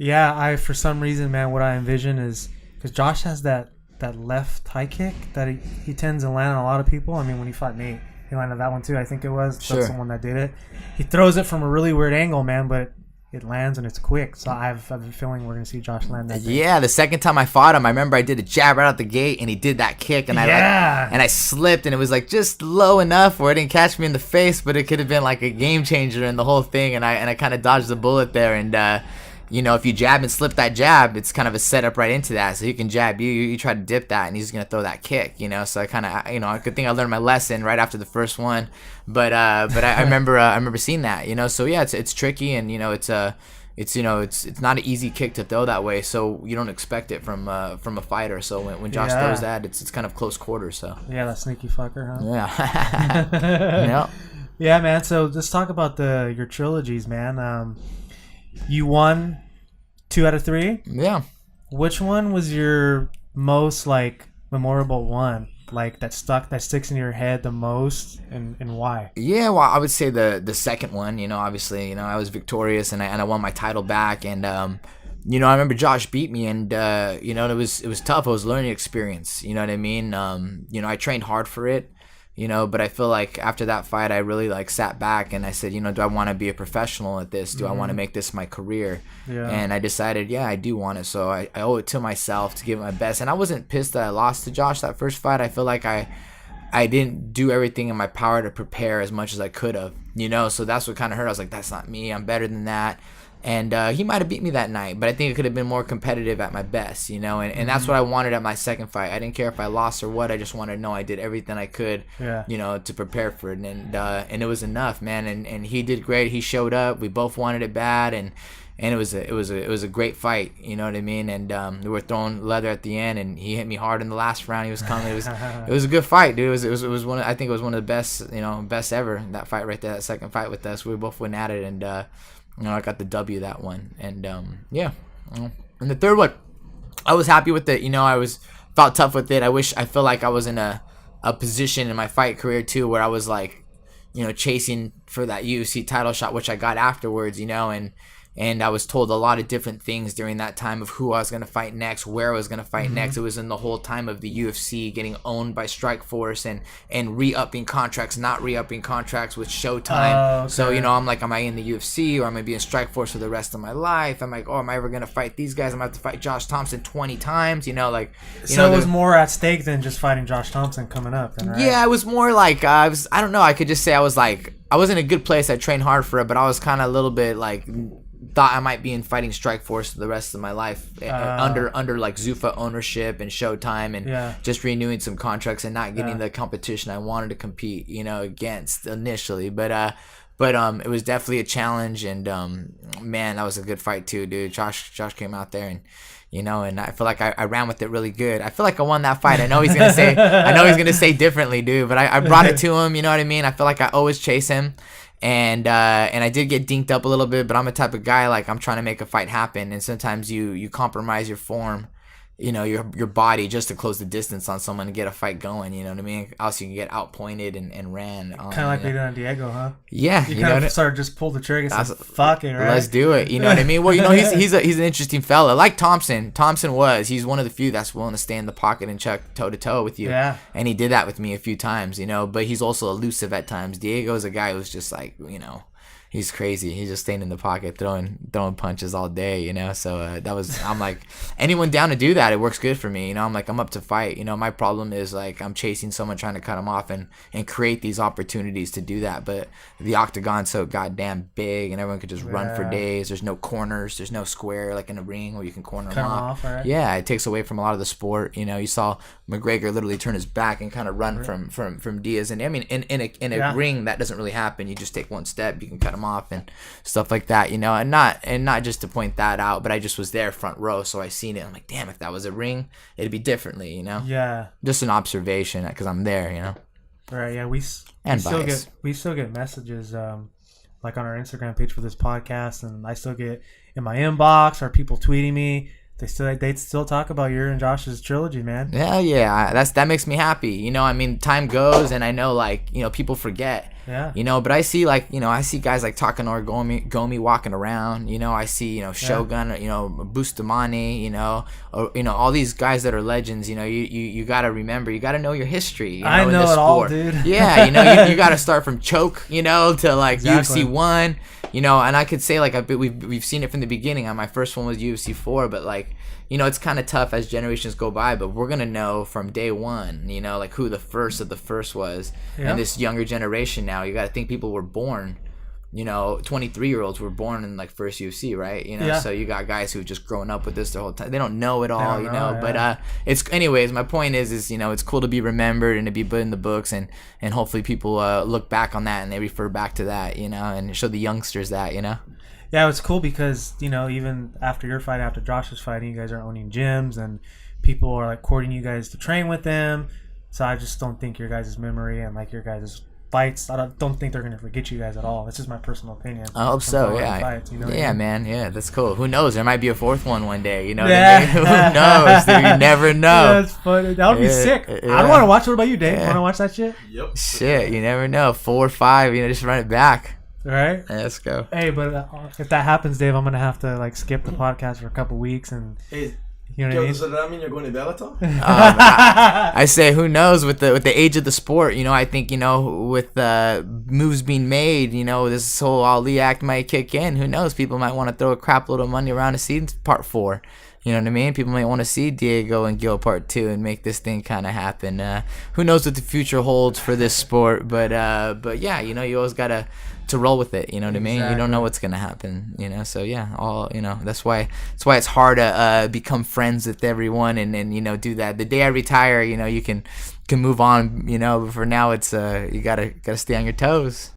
Yeah, I for some reason, man, what I envision is because Josh has that left high kick that he tends to land on a lot of people. I mean, when he fought Nate, he landed that one too. I think it was Sure. that's the one that did it. He throws it from a really weird angle, man, but it lands and it's quick. So I've a feeling we're gonna see Josh land that. Yeah, the second time I fought him, I remember I did a jab right out the gate, and he did that kick, and I slipped, and it was like just low enough where it didn't catch me in the face, but it could have been like a game changer in the whole thing, and I kind of dodged the bullet there, and if you jab and slip that jab, it's kind of a setup right into that, so he can jab you try to dip that, and he's gonna throw that kick, so I kind of, good thing I learned my lesson right after the first one, but I remember seeing that, so yeah, it's tricky, and it's not an easy kick to throw that way, so you don't expect it from a fighter. So when Josh throws that, it's kind of close quarters. So yeah, that sneaky fucker, huh? Yeah. Yep. Yeah, man. So let's talk about your trilogies, man. You won 2 out of 3. Yeah. Which one was your most memorable one? That sticks in your head the most, and why? Yeah, well, I would say the second one. Obviously, I was victorious and I won my title back, and I remember Josh beat me, and it was tough. It was a learning experience. You know what I mean? I trained hard for it. But I feel like after that fight, I really sat back and I said, do I want to be a professional at this? Do I want to make this my career? Yeah. And I decided, yeah, I do want it. So I owe it to myself to give it my best. And I wasn't pissed that I lost to Josh that first fight. I feel like I didn't do everything in my power to prepare as much as I could have, so that's what kind of hurt. I was like, that's not me. I'm better than that. And he might have beat me that night, but I think it could have been more competitive at my best, and that's what I wanted at my second fight. I didn't care if I lost or what. I just wanted to know I did everything I could, to prepare for it, and it was enough, man. And he did great. He showed up. We both wanted it bad, and it was a great fight. You know what I mean? And we were throwing leather at the end, and he hit me hard in the last round. He was coming. It was a good fight, dude. It was one. I think it was one of the best, best ever. That fight right there, that second fight with us. We both went at it, and I got the W that one, and yeah. And the third one, I was happy with it. I felt tough with it. I feel like I was in a position in my fight career too, where I was chasing for that UFC title shot, which I got afterwards. And I was told a lot of different things during that time of who I was going to fight next, where I was going to fight next. It was in the whole time of the UFC getting owned by Strikeforce and re-upping contracts, not re-upping contracts with Showtime. Okay. So, am like, am I in the UFC or am I being Strikeforce for the rest of my life? I'm like, am I ever going to fight these guys? I'm going to have to fight Josh Thomson 20 times, So it was more at stake than just fighting Josh Thomson coming up, then, right? Yeah, it was more like, I don't know, I could just say I was in a good place. I trained hard for it, but I was kind of a little bit thought I might be in fighting Strikeforce for the rest of my life under Zuffa ownership and Showtime and just renewing some contracts and not getting the competition I wanted to compete against initially, but it was definitely a challenge, and man, that was a good fight too, dude. Josh came out there, and and I feel like I ran with it really good. I feel like I won that fight. I know he's gonna say differently, dude, but I brought it to him. You know what I mean? I feel like I always chase him. And I did get dinked up a little bit, but I'm the type of guy, I'm trying to make a fight happen, and sometimes you compromise your form, your body just to close the distance on someone to get a fight going, you know what I mean? Else you can get outpointed and ran. Kind of like they did on Diego, huh? Yeah. You kind of started just pull the trigger and said, fuck it, right? Let's do it, you know what I mean? Well, he's an interesting fella. Like Thomson he's one of the few that's willing to stay in the pocket and check toe-to-toe with you. Yeah. And he did that with me a few times, but he's also elusive at times. Diego's a guy who's just he's crazy. He's just staying in the pocket, throwing punches all day, So I'm like, anyone down to do that, it works good for me, I'm like, I'm up to fight. My problem is I'm chasing someone, trying to cut him off and create these opportunities to do that. But the octagon's so goddamn big, and everyone could just run for days. There's no corners. There's no square like in a ring where you can corner them off. Right? Yeah, it takes away from a lot of the sport. You saw McGregor literally turn his back and kind of run from Diaz. And I mean, in a ring that doesn't really happen. You just take one step, you can cut him off and stuff like that, and not just to point that out, but I just was there front row, so I seen it. I'm like, damn, if that was a ring, it'd be differently, Yeah. Just an observation because I'm there, Right. Yeah. We still get messages on our Instagram page for this podcast, and I still get in my inbox or people tweeting me. They still talk about your and Josh's trilogy, man. Yeah. That makes me happy. Time goes, and I know people forget. Yeah. You know, but I see like, you know, I see guys like Takanori Gomi walking around. You know, I see, you know, Shogun, you know, Bustamante, you know, or, you know, all these guys that are legends. You know, you got to remember, you got to know your history. You know, I know it all, dude. Yeah, you know, you got to start from choke, you know, to like Exactly. UFC 1. You know, and I could say like we've seen it from the beginning. My first one was UFC 4, but like, you know, it's kind of tough as generations go by, but we're gonna know from day one, you know, like who the first of the first was. And this younger generation now, you got to think people were born, you know, 23-year-olds were born in like first UFC, right? You know, so you got guys who've just grown up with this their whole time. They don't know it all, you know. But it's anyways. My point is you know, it's cool to be remembered and to be put in the books, and hopefully people look back on that and they refer back to that, you know, and show the youngsters that, you know. Yeah, it's cool because, you know, even after your fight, after Josh's fighting, you guys are owning gyms and people are like courting you guys to train with them. So I just don't think your guys' memory and like your guys' fights, I don't think they're going to forget you guys at all. This is my personal opinion. I hope so, yeah. Fights, you know yeah, I mean? Man, yeah, that's cool. Who knows? There might be a fourth one day, you know what I mean? Who knows, dude? You never know. Yeah, that's funny. That would be sick. I want to watch. What about you, Dave? Want to watch that shit? Yep. Shit, you never know. 4 or 5, you know, just run it back. All right. Yeah, let's go. Hey, but if that happens, Dave, I'm gonna have to like skip the podcast for a couple weeks, and Hey, you know what I mean? does that mean you're going to Bellator? I say, who knows? With the age of the sport, you know, I think, you know, with moves being made, you know, this whole Ali act might kick in. Who knows? People might want to throw a crap load of money around to see part 4. You know what I mean? People might want to see Diego and Gil part 2 and make this thing kind of happen. Who knows what the future holds for this sport? But yeah, you know, you always gotta to roll with it. You know what I mean? You don't know what's gonna happen. You know, so yeah, all you know. That's why it's hard to become friends with everyone and you know do that. The day I retire, you know, you can move on. You know, but for now, it's you gotta stay on your toes.